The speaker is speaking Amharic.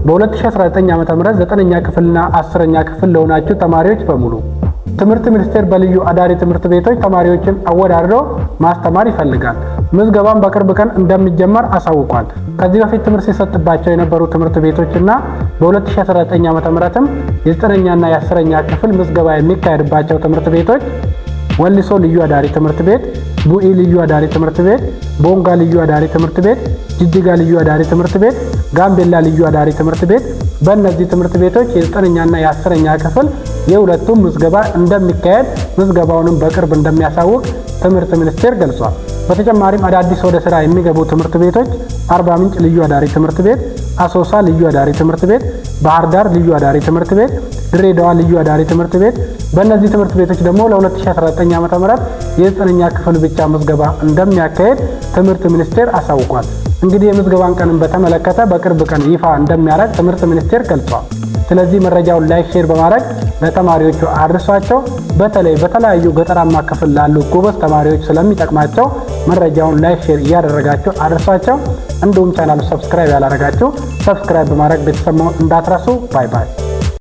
በ2019 ዓ.ም 9ኛ ክፍልና 10ኛ ክፍል ለሆናችሁ ተማሪዎች በሙሉ ትምህርት ሚኒስቴር በልዩ አዳሪ ትምህርት ቤቶች ተማሪዎችን አወዳድሮ ማስተማር ይፈልጋል። ምዝገባም በቅርብ ቀን እንደሚጀመር አሳውቋል። ከዚህ በፊት ትምህርት ሲሰጥባቸው የነበሩ ትምህርት ቤቶችና በ2019 ዓ.ም የ9ኛና የ10ኛ ክፍል ምዝገባ የሚካሄድባቸው ትምህርት ቤቶች ወሊሶ ልዩ አዳሪ ትምህርት ቤት፣ ቡኢ ልዩ አዳሪ ትምህርት ቤት፣ ቦንጋ ልዩ አዳሪ ትምህርት ቤት፣ ጅጅጋ ልዩ አዳሪ ትምህርት ቤት፣ ጋምቤላ ልዩ አዳሪ ትምህርት ቤት። በእነዚህ ትምህርት ቤቶች የ9ኛና የ10ኛ ክፍል የሁለቱም ምዝገባ እንደሚካሄድ ምዝገባውንም በቅርብ እንደሚያሳውቅ ትምህርት ሚኒስቴር ገልጿል። በተጨማሪም አዳዲስ ወደ ስራ የሚገቡ ትምህርት ቤቶች አርባ ምንጭ ልዩ አዳሪ ትምህርት ቤት፣ አሶሳ ልዩ አዳሪ ትምህርት ቤት፣ ባህር ዳር ልዩ አዳሪ ትምህርት ቤት፣ ድሬዳዋ ልዩ አዳሪ ትምህርት ቤት። በእነዚህ ትምህርት ቤቶች ደግሞ ለ2019 ዓ.ም የ9ኛ ክፍል ብቻ ምዝገባ እንደሚያካሄድ ትምህርት ሚኒስቴር አሳውቋል። እንግዲህ የምዝገባን ቀንን በተመለከተ በቅርብ ቀን ይፋ እንደሚያደርግ ትምህርት ሚኒስቴር ገልጿል። ስለዚህ መረጃውን ላይክ፣ ሼር በማድረግ ለተማሪዎቹ አድርሷቸው። በተለይ በተለያዩ ገጠራማ ክፍል ላሉ ጎበዝ ተማሪዎች ስለሚጠቅማቸው መረጃውን ላይክ፣ ሼር እያደረጋችሁ አድርሷቸው። እንዲሁም ቻናሉ ሰብስክራይብ ያላደረጋችሁ ሰብስክራይብ በማድረግ ቤተሰብ መሆን እንዳትረሱ። ባይ ባይ።